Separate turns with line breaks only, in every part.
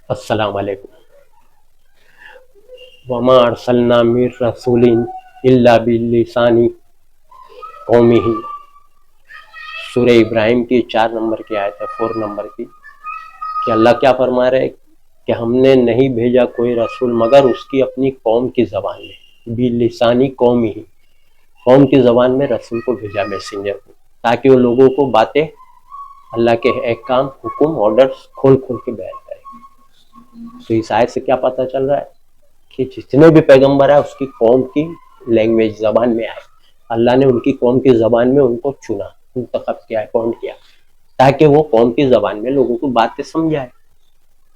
السلام علیکم۔ وما ارسلنا من رسول الا بلسان قومه، سورہ ابراہیم کی 4 نمبر کی آیت ہے، 4 نمبر کی، کہ اللہ کیا فرما رہے کہ ہم نے نہیں بھیجا کوئی رسول مگر اس کی اپنی قوم کی زبان میں، بلسانی قوم ہی، قوم کی زبان میں رسول کو بھیجا، میسنجر کو، تاکہ وہ لوگوں کو باتیں، اللہ کے احکام، حکم، آرڈرز کھول کھول کے بیان کرے۔ تو اس آیت سے کیا پتہ چل رہا ہے کہ جتنے بھی پیغمبر ہیں اس کی قوم کی لینگویج، زبان میں آئے۔ اللہ نے ان کی قوم کی زبان میں ان کو چنا، منتخب کیا، اپوائنٹ کیا، تاکہ وہ قوم کی زبان میں لوگوں کو باتیں سمجھائے۔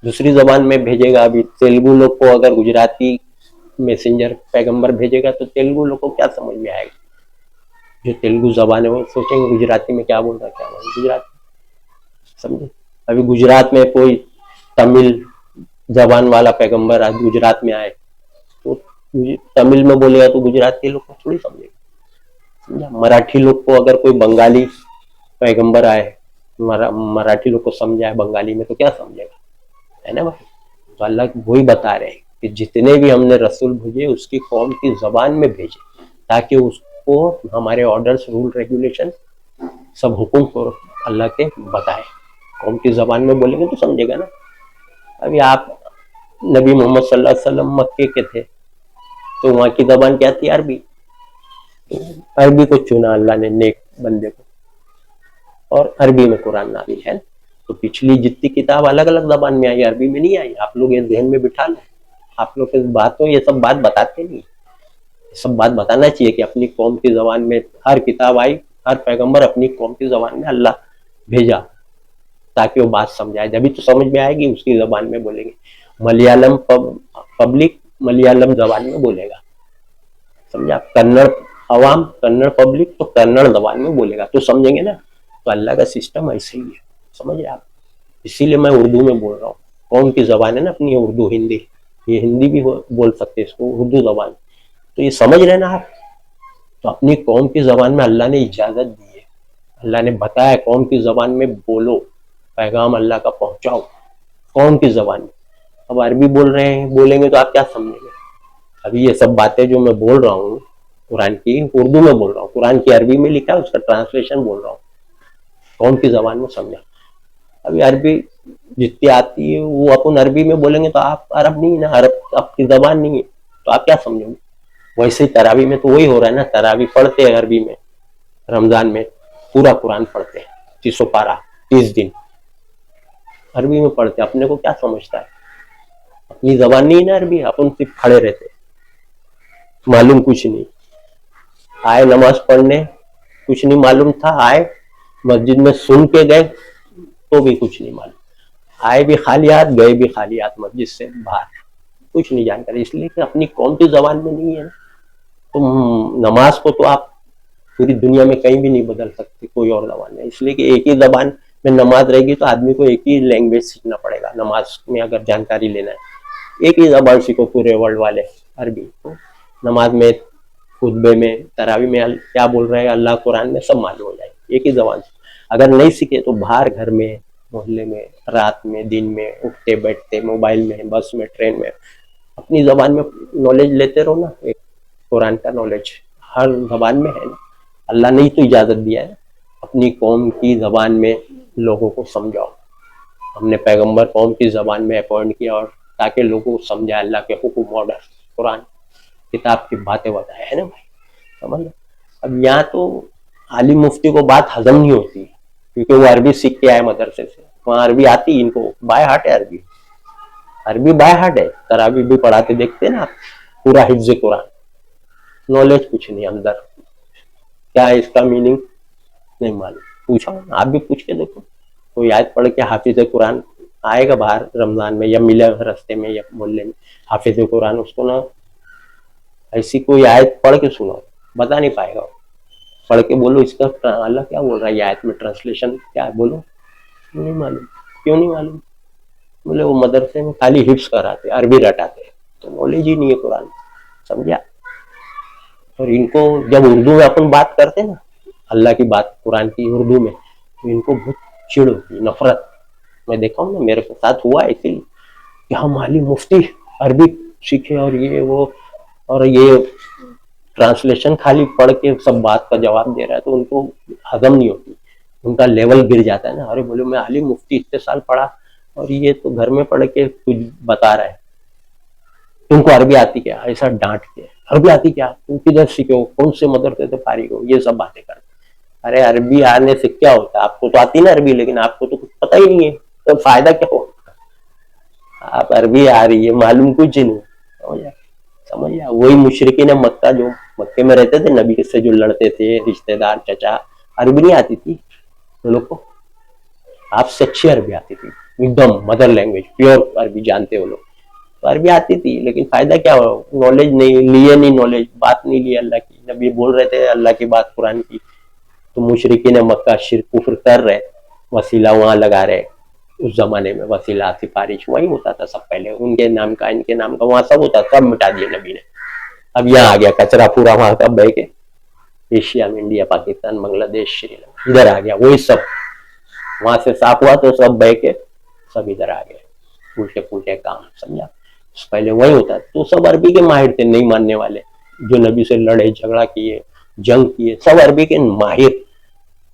دوسری زبان میں بھیجے گا، ابھی تیلگو لوگ کو اگر گجراتی میسنجر پیغمبر بھیجے گا تو تیلگو لوگ کو کیا سمجھ میں آئے گا؟ جو تیلگو زبان ہے وہ سوچیں گے گجراتی میں کیا بول رہا ہے، کیا بول رہا ہے گجراتی، سمجھے؟ ابھی گجرات میں کوئی تمل زبان والا پیغمبر آج گجرات میں آئے تو تمل میں بولے گا تو گجرات کے لوگ کو تھوڑی سمجھے گا، سمجھا؟ مراٹھی لوگ کو اگر کوئی بنگالی پیغمبر آئے، مراٹھی لوگ کو سمجھائے بنگالی میں تو کیا سمجھے گا، ہے نا بھائی؟ تو اللہ وہی بتا رہے ہیں کہ جتنے بھی ہم نے رسول بھیجے اس کی قوم کی زبان میں بھیجے، تاکہ اس کو ہمارے آرڈرز، رول، ریگولیشن، سب حکم کو اللہ کے بتائے۔ قوم کی زبان میں بولیں گے تو سمجھے گا نا۔ ابھی آپ نبی محمد صلی اللہ علیہ وسلم مکے کے تھے تو وہاں کی زبان کیا تھی؟ عربی۔ عربی کو چنا اللہ نے، نیک بندے کو، اور عربی میں قرآن نازل ہے۔ تو پچھلی جتنی کتاب الگ الگ زبان میں آئی، عربی میں نہیں آئی۔ آپ لوگ یہ ذہن میں بٹھا لیں، آپ لوگ اس باتوں، یہ سب بات بتاتے نہیں، یہ سب بات بتانا چاہیے کہ اپنی قوم کی زبان میں ہر کتاب آئی، ہر پیغمبر اپنی قوم کی زبان میں اللہ بھیجا تاکہ وہ بات سمجھائے، جبھی تو سمجھ میں آئے گی، اس کی زبان میں بولیں گے۔ ملیالم پبلک ملیالم زبان میں بولے گا، سمجھا؟ کنڑ عوام، کنڑ پبلک تو کنڑ زبان میں بولے گا، تو سمجھیں گے نا۔ تو اللہ کا سسٹم ایسے ہی ہے، سمجھ رہے آپ؟ اسی لیے میں اردو میں بول رہا ہوں، قوم کی زبان ہے نا اپنی، اردو، ہندی، یہ ہندی بھی بول سکتے اس کو، اردو زبان، تو یہ سمجھ رہے نا آپ؟ تو اپنی قوم کی زبان میں اللہ نے اجازت دی ہے، اللہ نے بتایا قوم کی زبان میں بولو، پیغام اللہ کا پہنچاؤ قوم کی زبان میں۔ اب عربی بول رہے ہیں، بولیں گے تو آپ کیا سمجھیں گے؟ ابھی یہ سب باتیں جو میں بول رہا ہوں قرآن کی، اردو میں بول رہا ہوں، قرآن کی عربی میں لکھا ہے، اس کا ٹرانسلیشن بول رہا ہوں، قوم کی زبان میں سمجھا۔ ابھی عربی جتنی آتی ہے وہ اپن عربی میں بولیں گے تو آپ عرب نہیں نا، عرب آپ کی زبان نہیں ہے، تو آپ کیا سمجھیں گے؟ ویسے ہی تراوی میں تو وہی ہو رہا ہے نا، تراوی پڑھتے ہیں عربی میں، رمضان میں پورا قرآن پڑھتے ہیں، 300 پارہ، 30 دن عربی میں پڑھتے ہیں۔ اپنے کو کیا سمجھتا ہے؟ اپنی زبان نہیں نا عربی، اپن صرف کھڑے رہتے، معلوم کچھ نہیں، آئے نماز پڑھنے، کچھ نہیں معلوم تھا، آئے مسجد میں سن کے گئے تو بھی کچھ نہیں معلوم، آئے بھی خالی ہاتھ، گئے بھی خالی ہاتھ، مسجد سے باہر کچھ نہیں جانکاری، اس لیے کہ اپنی قوم کی زبان میں نہیں ہے نا۔ تو نماز کو تو آپ پوری دنیا میں کہیں بھی نہیں بدل سکتے کوئی اور زبان میں، اس لیے کہ ایک ہی زبان میں نماز رہے گی تو آدمی کو ایک ہی لینگویج سیکھنا پڑے گا۔ نماز میں اگر جانکاری لینا ہے ایک ہی زبان سیکھو، پورے ورلڈ والے عربی، تو نماز میں، خطبے میں، تراوی میں کیا بول رہے ہیں اللہ قرآن میں سب معلوم ہو جائے گی ایک ہی زبان سے۔ اگر نہیں سیکھے تو باہر، گھر میں، محلے میں، رات میں، دن میں، اٹھتے بیٹھتے، موبائل میں، بس میں، ٹرین میں، اپنی زبان میں نالج لیتے رہو نا۔ ایک قرآن کا نالج ہر زبان میں ہے نا، اللہ نے ہی تو اجازت دیا ہے اپنی قوم کی زبان میں لوگوں کو سمجھاؤ۔ ہم نے پیغمبر قوم کی زبان میں اپوائنٹ کیا، اور تاکہ لوگوں کو سمجھائے اللہ کے حکم، آرڈر، قرآن کتاب کی باتیں بتائے، ہے نا بھائی؟ سمجھ لو۔ اب یہاں تو عالم مفتی کو بات ہضم نہیں ہوتی کیونکہ وہ عربی سیکھ کے آئے مدرسے سے، وہاں عربی آتی، ان کو بائی ہارٹ ہے عربی، عربی بائی ہارٹ ہے۔ تراویح بھی پڑھاتے دیکھتے نا آپ، پورا حفظ قرآن، نالج کچھ نہیں اندر، کیا ہے اس کا میننگ نہیں معلوم، پوچھا آپ بھی پوچھ کے دیکھو، کوئی آیت پڑھ کے حافظ قرآن آئے گا باہر رمضان میں، یا ملے رستے میں یا محلے میں حافظ قرآن، اس کو نا ایسی کوئی آیت پڑھ کے سناؤ، بتا نہیں پائے گا، پڑھ کے بولو اس کا اللہ کیا بول رہا ہے، یہ آیت میں ٹرانسلیشن کیا ہے، بولو نہیں معلوم۔ کیوں نہیں معلوم؟ بولے وہ مدرسے میں خالی حفظ کراتے، عربی رٹاتے، تو نالج ہی نہیں ہے قرآن، سمجھا؟ اور ان کو جب اردو میں اپن بات کرتے نا، اللہ کی بات قرآن کی اردو میں، تو ان کو بہت چڑ ہوتی، نفرت، میں دیکھا ہوں نا، میرے ساتھ ہوا ہے، اسی لیے کہ ہم عالم مفتی عربی سیکھے اور یہ وہ، اور یہ ٹرانسلیشن خالی پڑھ کے سب بات کا جواب دے رہا ہے تو ان کو ہضم نہیں ہوتی، ان کا لیول گر جاتا ہے نا. ارے بولے میں عالم مفتی اتنے سال پڑھا اور یہ تو گھر میں پڑھ کے کچھ بتا رہا ہے، تم کو عربی آتی کیا؟ ایسا ڈانٹ کے، عربی آتی کیا؟ تم کدھر سیکھے ہو؟ کون سے مدرسے سے فارغ ہو؟ یہ سب باتیں کرتے. ارے عربی آنے سے کیا ہوتا ہے؟ آپ کو تو آتی نا عربی، لیکن آپ کو تو کچھ پتہ ہی نہیں ہے، تو فائدہ کیا ہو؟ آپ عربی آ رہی ہے معلوم کچھ نہیں. سمجھ وہی مشرکین مکہ جو مکے میں رہتے تھے نبی سے جو لڑتے تھے رشتے دار چچا، عربی نہیں آتی تھی ان لوگ کو؟ آپ سے اچھی عربی آتی تھی، ایک دم مدر لینگویج پیور عربی جانتے ہو لوگ. تو عربی آتی تھی لیکن فائدہ کیا ہو؟ نالج نہیں لیے، نہیں نالج، بات نہیں لی اللہ کی. نبی بول رہے تھے اللہ کی بات قرآن کی، تو مشرکین مکہ شرک کفر کر رہے، وسیلہ وہاں لگا رہے. اس زمانے میں وسیلہ سفارش وہی ہوتا تھا سب، پہلے ان کے نام کا ان کے نام کا وہاں سب ہوتا، سب مٹا دیا نبی نے. اب یہاں آ گیا کچرا پورا وہاں کا بہ کے، ایشیا میں انڈیا پاکستان بنگلہ دیش شری لنکا ادھر آ گیا وہی سب. وہاں سے صاف ہوا تو سب بہ کے سب ادھر آ گئے، الٹے پلٹے کام. سمجھا؟ پہلے وہی ہوتا تو سب عربی کے ماہر تھے، نہیں ماننے والے جو نبی سے لڑے جھگڑا کیے جنگ کیے، سب عربی کے ماہر،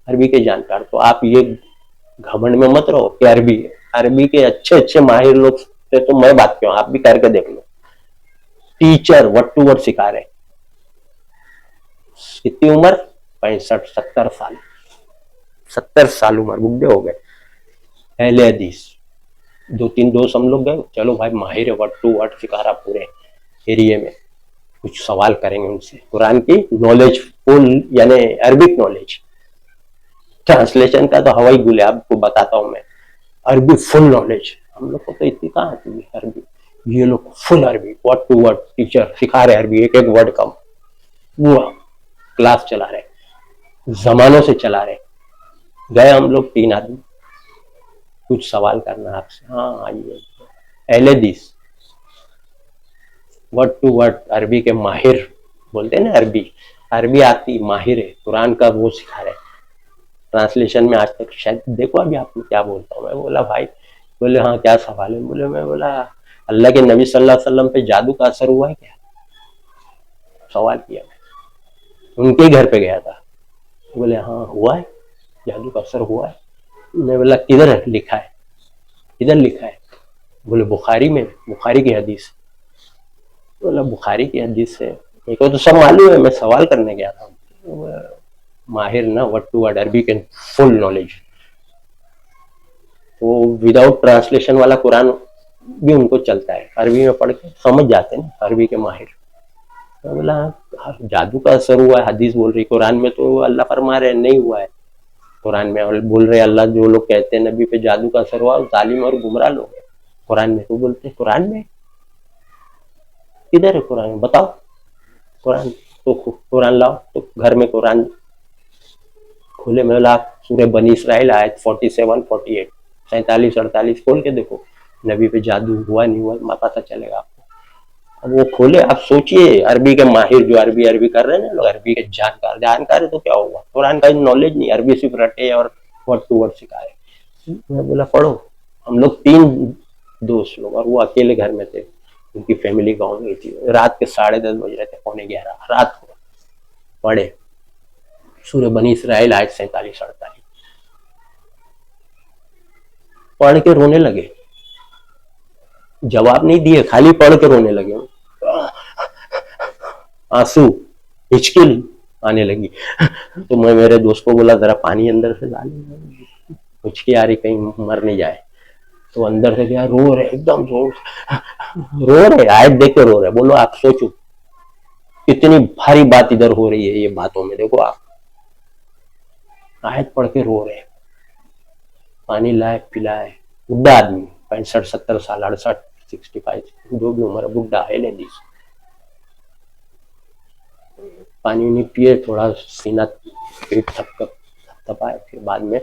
عربی کے جانکار. تو آپ یہ گھمنڈ میں مت رہو کہ عربی ہے. عربی کے اچھے اچھے ماہر لوگ سے تو میں بات کیوں، آپ بھی کر کے دیکھ لو. ٹیچر ورڈ ٹو ورڈ سکھا رہے. کتنی عمر؟ 65-70 سال، 70 سال عمر، بڈھے ہو گئے. اہل حدیث 2-3 دوست ہم لوگ گئے، چلو بھائی ماہر ورڈ ٹو ورڈ سکھا رہا پورے ایریے میں، کچھ سوال کریں گے ان سے. قرآن کی نالج فل، یعنی عربک نالج، ٹرانسلیشن کا تو ہوائی گول ہے، آپ کو بتاتا ہوں میں. عربی فل نالج. ہم لوگ کو تو اتنی کہاں آتی ہے عربی، یہ لوگ فل عربی ورڈ ٹو ورڈ ٹیچر سکھا رہے عربی، ایک ایک ورڈ کم. وہ کلاس چلا رہے، زمانوں سے چلا رہے. گئے ہم لوگ 3 آدمی، کچھ سوال کرنا آپ سے. ہاں آئیے. اہل حدیث ورڈ ٹو ورڈ عربی کے ماہر بولتے ہیں نا، عربی عربی آتی، ماہر ہے، قرآن کا وہ سکھا رہے. ٹرانسلیشن میں آج تک شاید دیکھو ابھی آپ کو کیا بولتا ہوں. میں بولا بھائی، بولے ہاں کیا سوال ہے؟ بولے میں بولا اللہ کے نبی صلی اللہ علیہ وسلم پہ جادو کا اثر ہوا ہے کیا؟ سوال کیا. میں ان کے گھر پہ گیا تھا. بولے ہاں ہوا ہے، جادو کا اثر ہوا ہے. میں بولا کدھر لکھا ہے؟ کدھر لکھا ہے؟ بولے بخاری میں، بخاری کی حدیث. بولا بخاری کی حدیث سے میرے کو تو سب معلوم ہے، میں سوال کرنے گیا تھا. ماہر نا ورڈ ٹو ورڈ عربی کے فل نالج. وہ وداؤٹ ٹرانسلیشن والا قرآن بھی ان کو چلتا ہے، عربی میں پڑھ کے سمجھ جاتے ہیں عربی کے ماہر. میں بولا جادو کا اثر ہوا ہے، حدیث بول رہی، قرآن میں تو اللہ فرما رہے نہیں ہوا ہے. قرآن میں بول رہے اللہ جو لوگ کہتے ہیں نبی پہ جادو کا اثر ہوا ظالم اور گمراہ لوگ ہیں. قرآن میں تو بولتے ہیں، قرآن میں کدھر ہے؟ قرآن میں بتاؤ. قرآن تو قرآن لاؤ. تو گھر میں قرآن کھولے، میں لا سورہ بنی اسرائیل آیت 47-48 47-48 کھول کے دیکھو، نبی پہ جادو ہوا نہیں ہوا پتہ چلے گا آپ کو. اب وہ کھولے، آپ سوچئے عربی کے ماہر جو عربی کر رہے ہیں نا لوگ، عربی کے جانکار ہے، تو کیا ہوا؟ قرآن کا نالج نہیں، عربی صرف رٹے اور ورڈ ٹو ورڈ سکھائے. میں بولا پڑھو. ہم لوگ 3 دوست لوگ، اور وہ اکیلے گھر میں تھے، ان کی فیملی گاؤں میں تھی. رات کے 10:30 بج رہے تھے، 11:45 رات کو. پڑھے سورہ بنی اسرائیل آیت 47-48، پڑھ کے رونے لگے. جواب نہیں دیے، خالی پڑھ کے رونے لگے. آنسو، ہچکل آنے لگی. تو میں میرے دوست کو بولا ذرا پانی اندر سے لا لے، ہچکی آ رہی کہیں مر نہیں جائے. تو اندر سے گیا، رو رہے ایک دم زور، رو رہے آیت دیکھ کے رو رہے. بولو آپ سوچو کتنی بھاری بات ادھر ہو رہی ہے. یہ باتوں میں دیکھو آپ آیت پڑھ کے رو رہے. پانی لائے پلائے. بڈھا آدمی 65-70 سال، 68-65 جو بھی عمر، بڈھا ہے لیڈیز. پانی نہیں پیے، تھوڑا سینہ پیٹ تھپائے. پھر بعد میں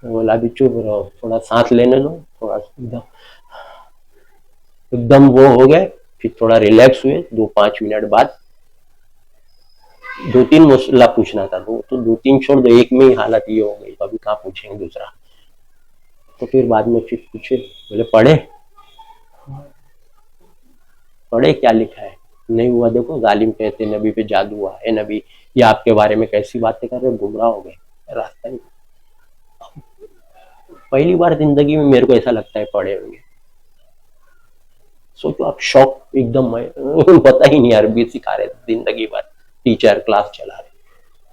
بولا بھی چپ رہو، تھوڑا سانس لینے دو. تھوڑا ایک دم وہ ہو گئے. پھر تھوڑا ریلیکس ہوئے. 2-5 منٹ بعد 2-3 مسئلہ پوچھنا تھا، تو 2-3 چھوڑ دو، ایک میں ہی حالت یہ ہو گئی، ابھی کہاں پوچھیں گے دوسرا. تو پھر بعد میں پھر پوچھے، بولے پڑھے. پڑھے کیا لکھا ہے؟ نہیں ہوا دیکھو ظالم کہتے نبی پہ جادو ہوا، اے نبی یہ آپ کے بارے میں کیسی باتیں کر رہے، گمراہ ہو گئے، راستہ نہیں۔ پہلی بار زندگی میں میرے کو ایسا لگتا ہے پڑھے ہوں گے، سوچو آپ شوق ایک دم، پتہ ہی نہیں عربی سکھا رہے زندگی بھر، ٹیچر کلاس چلا رہے،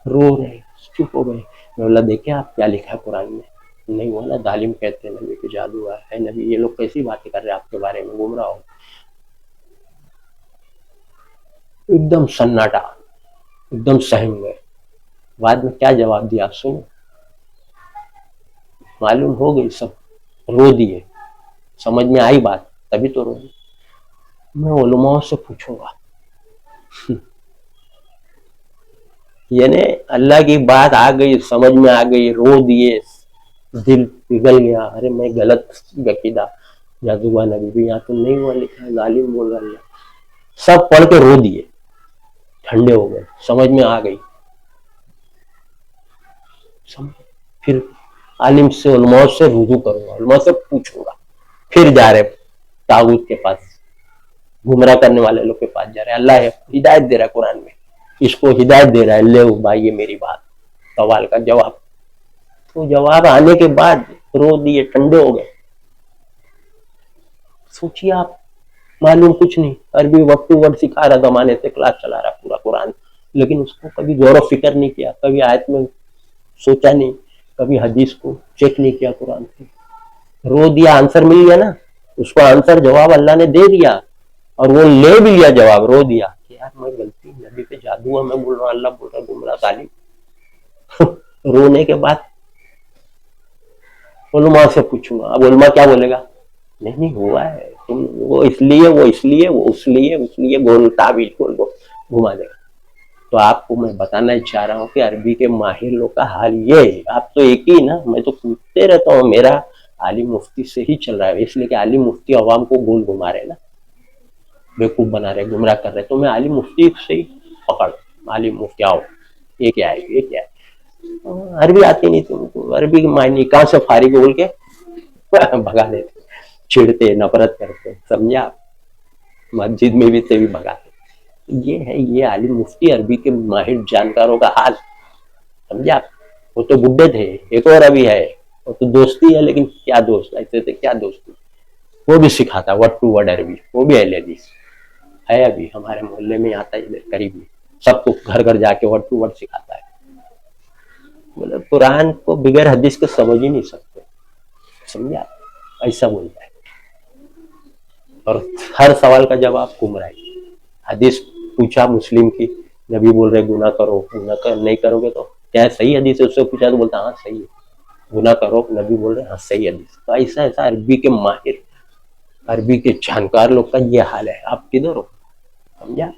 رو رہے، چپ ہو گئے۔ میں بولا دیکھیں آپ کیا لکھا ہے قرآن میں؟ نہیں ہوا نا، ظالم کہتے ہیں نبی پہ جادو ہوا ہے، نبی یہ لوگ کیسی باتیں کر رہے ہیں آپ کے بارے میں، گمراہ ہو۔ ایک دم سناٹا، ایک دم سہم گئے۔ بعد میں کیا جواب دیا آپ سنو، معلوم ہو گئی سب، رو دیے، سمجھ میں آئی بات تبھی تو رو دیے۔ میں علماء سے پوچھوں گا، یعنی اللہ کی بات آ گئی، سمجھ میں آ گئی، رو دیے، دل پگھل گیا، ارے میں غلط عقیدہ، جادوگر نبی بھی یہاں تو نہیں ہوا لکھا ہے، ظالم بول رہا ہے، سب پڑھ کے رو دیے، ٹھنڈے ہو گئے، سمجھ میں آ گئی۔ پھر عالم سے، علماء سے رجوع کروں گا، علماء سے پوچھوں گا، پھر جا رہے طاغوت کے پاس، گمراہ کرنے والے لوگ کے پاس جا رہے، اللہ ہدایت دے رہا ہے قرآن میں، اس کو ہدایت دے رہا ہے، لے بھائی یہ میری بات، سوال کا جواب۔ تو جواب آنے کے بعد رو دیے، ٹھنڈے ہو گئے۔ سوچیے آپ، معلوم کچھ نہیں، عربی ورڈ ٹو ورڈ سکھا رہا، زمانے سے کلاس چلا رہا پورا قرآن، لیکن اس کو کبھی غور و فکر نہیں کیا، کبھی آیت میں سوچا نہیں، کبھی حدیث کو چیک نہیں کیا قرآن سے، رو دیا، آنسر مل گیا نا، اس کو آنسر جواب اللہ نے دے دیا، اور وہ لے بھی لیا جواب، رو دیا کہ یار میں غلطی، نبی پہ جادو ہوا، میں بول رہا ہوں اللہ بول رہا گمراہ ظالم۔ رونے کے بعد علماء سے پوچھوں گا، اب علماء کیا بولے گا، نہیں نہیں ہوا ہے، تم وہ اس لیے، وہ اس لیے، وہ اس لیے، اس لیے، گول تعبیر گول گھما دے گا۔ تو آپ کو میں بتانا چاہ رہا ہوں کہ عربی کے ماہر لوگ کا حال یہ ہے، آپ تو ایک ہی نا، میں تو پوچھتے رہتا ہوں، میرا عالم مفتی سے ہی چل رہا ہے، اس لیے کہ عالم مفتی عوام کو گول گھما رہے نا، بیوقوف بنا رہے، گمراہ کر رہے، تو میں عالم مفتی سے ہی پکڑ، عالم مفتی آؤ، یہ کیا ہے، یہ کیا ہے، عربی آتی نہیں تم کو، عربی کے معنی کہاں سے فارغ بول کے بھگا دیتے، چھڑتے، نفرت کرتے، سمجھا، مسجد میں بھی سے بھی بھگاتے۔ یہ ہے، یہ عالم مفتی عربی کے ماہر جانکاروں کا حال، سمجھا۔ وہ تو بڈھے تھے، ایک اور ابھی ہے، وہ تو دوستی ہے، لیکن کیا دوست، ایسے تھے کیا دوستی، وہ بھی سکھاتا ورڈ ٹو ورڈ عربی، وہ بھی اہل حدیث ہے، ابھی ہمارے محلے میں آتا ہے ادھر قریب میں، سب کو گھر گھر جا کے ورڈ ٹو ورڈ سکھاتا ہے۔ مطلب قرآن کو بغیر حدیث کے سمجھ ہی نہیں سکتے، سمجھا، ایسا بولتا ہے، اور ہر سوال کا جواب گمراہی۔ حدیث پوچھا مسلم کی، نبی بول رہے گناہ کرو، گناہ نہیں کرو گے تو کیا ہے، صحیح حدیث ہے، اس سے پوچھا تو بولتا ہاں صحیح ہے، گناہ کرو، نبی بول رہے ہاں صحیح حدیث۔ تو ایسا ایسا عربی کے ماہر، عربی کے جانکار لوگ کا یہ حال ہے، آپ کدھر ہو، سمجھا۔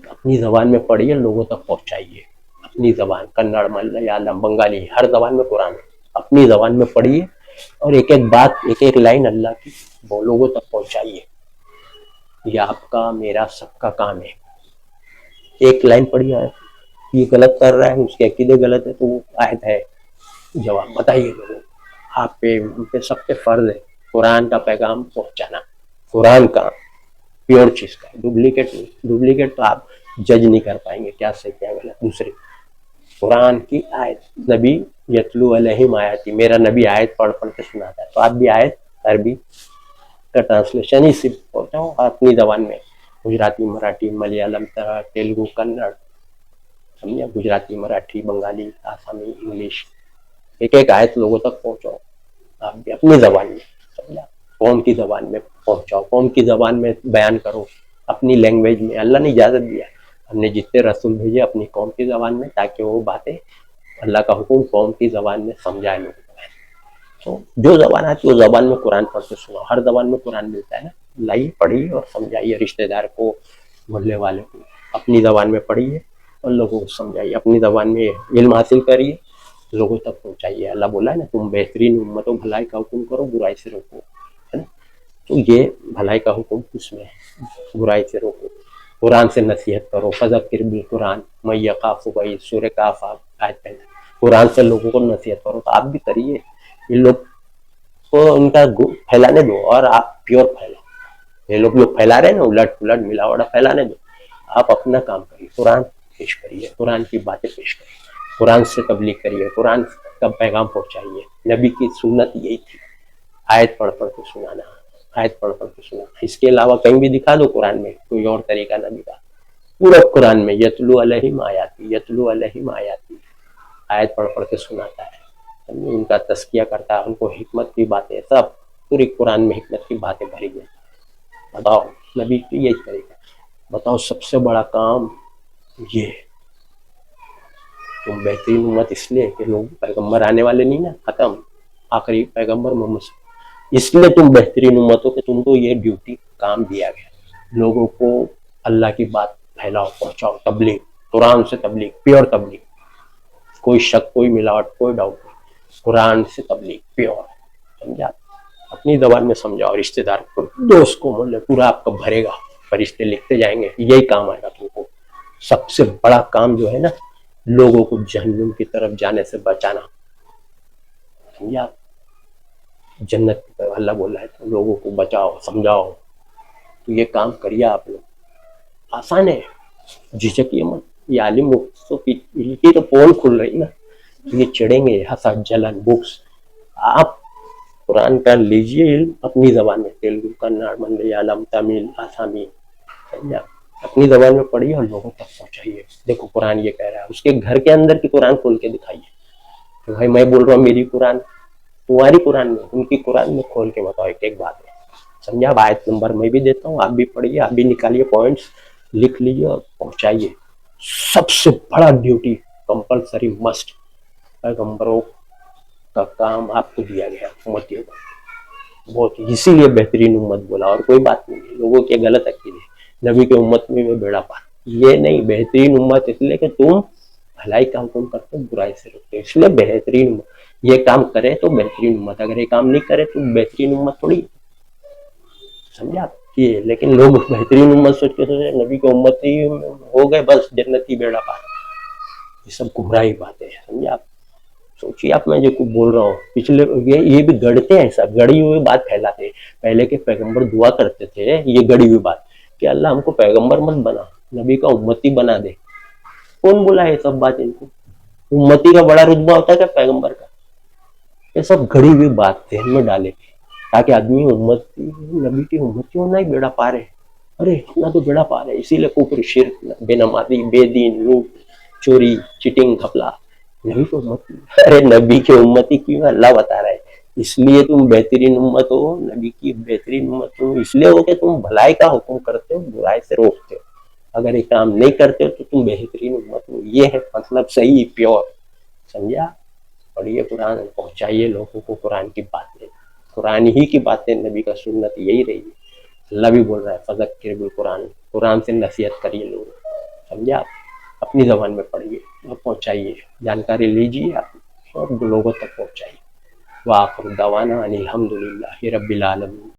اپنی زبان میں پڑھیے، لوگوں تک پہنچائیے، اپنی زبان، کنڑ، ملیالم، بنگالی، ہر زبان میں قرآن ہے، اپنی زبان میں پڑھیے، اور ایک ایک بات، ایک ایک لائن اللہ کی وہ لوگوں تک پہنچائیے، یہ آپ کا، میرا، سب کا کام ہے۔ ایک لائن پڑھی ہے، یہ غلط کر رہا ہے، اس کے عقیدے غلط ہے، تو وہ آیت ہے، جواب بتائیے لوگوں، آپ پہ، ہم پہ، سب پہ فرض ہے قرآن کا پیغام پہنچانا، قرآن کا پیور چیز کا، ڈپلیکیٹ نہیں، ڈپلیکیٹ تو آپ جج نہیں کر پائیں گے کیا صحیح کیا غلط، دوسرے قرآن کی آیت، نبی یتلو علیہم آیاتی، میرا نبی آیت پڑھ پڑھ کے سناتا ہے، تو آپ بھی آیت عربی کا ٹرانسلیشن ہی صرف پہنچاؤ اپنی زبان میں، گجراتی، مراٹھی، ملیالم، تیلگو، کنڑ، سمجھا، گجراتی، مراٹھی، بنگالی، آسامی، انگلش، ایک ایک آیت لوگوں تک پہنچاؤ، آپ بھی اپنی زبان میں، سمجھا، قوم کی زبان میں پہنچاؤ، قوم کی زبان میں بیان کرو، اپنی لینگویج میں، اللہ نے اجازت دیا، ہم نے جتنے رسول بھیجے اپنی قوم کی زبان میں، تاکہ وہ باتیں، اللہ کا حکم قوم کی زبان میں سمجھائے لوگوں کو۔ تو جو زبان آتی ہے وہ زبان میں قرآن پڑھ کے سناؤ، ہر زبان میں قرآن ملتا ہے نا، لائیے، پڑھیے اور سمجھائیے، رشتہ دار کو، محلے والے کو، اپنی زبان میں پڑھیے اور لوگوں کو سمجھائیے، اپنی زبان میں علم حاصل کریے، لوگوں تک پہنچائیے۔ اللہ بولا ہے نا، تم بہترین امت ہو، بھلائی کا حکم کرو، برائی سے روکو، ہے نا، تو یہ بھلائی کا حکم اس میں ہے، برائی سے روکو، قرآن سے نصیحت کرو، فذکر بالقرآن من یخاف وعید، سورہ کہف آیت 65، قرآن سے لوگوں کو نصیحت کرو، تو آپ بھی کریے، ان لوگ کو ان کا پھیلانے دو، اور آپ پیور پھیلاؤ، یہ لوگ جو پھیلا رہے ہیں نا الٹ پلٹ ملاوٹ پھیلانے دو، آپ اپنا کام کریے، قرآن پیش کریے، قرآن کی باتیں پیش کریے، قرآن سے تبلیغ کریے، قرآن کا پیغام پہنچائیے. نبی کی سنت یہی تھی، آیت پڑھ پڑھ کے سنانا، آیت پڑھ پڑھ کے سنانا. اس کے علاوہ کہیں بھی دکھا دو قرآن میں کوئی اور طریقہ نبی کا. پورا قرآن میں یتلو علیہم آیاتی، یتلو علیہم آیاتی، آیت پڑھ پڑھ کے سناتا ہے، ان کا تزکیہ کرتا ہے، ان کو حکمت کی باتیں، سب پوری قرآن میں حکمت کی باتیں بھری گئی. بتاؤ نبی کی یہی طریقہ. بتاؤ سب سے بڑا کام یہ، تم بہترین امت اس لیے کہ لوگ پیغمبر آنے والے نہیں نا، ختم، آخری پیغمبر محمد صلی اللہ علیہ وسلم، اس لیے تم بہترین امت ہو کہ تم کو یہ ڈیوٹی کام دیا گیا، لوگوں کو اللہ کی بات پھیلاؤ، پہنچاؤ، تبلیغ، قرآن سے تبلیغ، پیور تبلیغ، کوئی شک، کوئی ملاوٹ، کوئی ڈاؤٹ نہیں، قرآن سے تبلیغ پیور. سمجھا؟ اپنی زبان میں سمجھاؤ، رشتہ دار کو، دوست کو، محلے، پورا آپ کا بھرے گا، فرشتے لکھتے جائیں گے. یہی کام آئے گا تم کو. سب سے بڑا کام جو ہے نا، لوگوں کو جہنم کی طرف جانے سے بچانا. سمجھا؟ جنت کی طرف اللہ بول رہا ہے تو لوگوں کو بچاؤ، سمجھاؤ. تو یہ کام کریے آپ لوگ. آسان ہے، جھجکیے مت. یہ عالم کی تو پول کھل رہی نا، یہ چڑھیں گے حسد، جلن، بکس. آپ قرآن کا لیجئے علم اپنی زبان میں، تیلگو، کنڑ، ملیالم، تمل، آسامی. اپنی زبان میں پڑھیے اور لوگوں تک پہنچائیے. دیکھو قرآن یہ کہہ رہا ہے، اس کے گھر کے اندر کی قرآن کھول کے دکھائیے کہ بھائی میں بول رہا ہوں میری قرآن، تمہاری قرآن میں، ان کی قرآن میں کھول کے بتاؤ ایک ایک بات ہے. سمجھا؟ آیت نمبر میں بھی دیتا ہوں، آپ بھی پڑھیے، آپ بھی نکالیے پوائنٹس، لکھ لیجیے اور پہنچائیے. سب سے بڑا ڈیوٹی، کمپلسری مسٹ، پیغمبروں کا کام آپ کو دیا گیا امتیوں کو. بہت، اسی لیے بہترین امت بولا، اور کوئی بات نہیں ہے. لوگوں کے غلط عقیدے، نبی کے امت میں بیڑا پار. یہ نہیں، بہترین امت اس لیے کہ تم بھلائی کا حکم کرتے ہو، برائی سے روکتے ہو، اس لیے بہترین امت. یہ کام کرے تو بہترین امت، اگر یہ کام نہیں کرے تو بہترین امت تھوڑی. سمجھا؟ یہ لیکن لوگ بہترین امت سوچ کے سوچے نبی کے امت ہی ہو گئے بس جنتی بیڑا پار. یہ سب گمراہی باتیں ہیں. سمجھا؟ آپ سوچیے، آپ میں جو بول رہا ہوں پچھلے یہ بھی گڑتے ہیں، سب گڑی ہوئی بات پھیلاتے ہیں. پہلے کے پیغمبر دعا کرتے تھے یہ گڑی ہوئی بات کہ اللہ ہم کو پیغمبر مت بنا، نبی کا امتی بنا دے. کون بولا یہ سب بات ان کو؟ امتی کا بڑا رتبہ ہوتا ہے کہ پیغمبر کا؟ یہ سب گڑی ہوئی بات ذہن میں ڈالے تاکہ آدمی امتی، نبی کی امتی ہونا ہی بیڑا پار ہے. ارے اتنا تو بیڑا پار ہے. اسی لیے کفر، شرک، بے نمازی، بے دین، لوٹ، چوری، چیٹنگ، گھپلا. نبی کی امتی، ارے نبی کی امتی کیوں اللہ بتا رہا ہے، اس لیے تم بہترین امت ہو، نبی کی بہترین امت ہو اس لیے ہو کہ تم بھلائی کا حکم کرتے ہو، برائی سے روکتے ہو. اگر یہ کام نہیں کرتے ہو تو تم بہترین امت ہو. یہ ہے مطلب صحیح، پیور. سمجھا؟ پڑھیے قرآن، پہنچائیے لوگوں کو قرآن کی باتیں، قرآن ہی کی باتیں. نبی کا سنت یہی رہی ہے. اللہ بھی بول رہا ہے فذکر بالقرآن، قرآن سے نصیحت کریے لوگوں. سمجھا؟ اپنی زبان میں پڑھیے اور پہنچائیے، جانکاری لیجیے آپ اور لوگوں تک پہنچائیے. وآخر دعوانا ان الحمد للہ رب العالمین.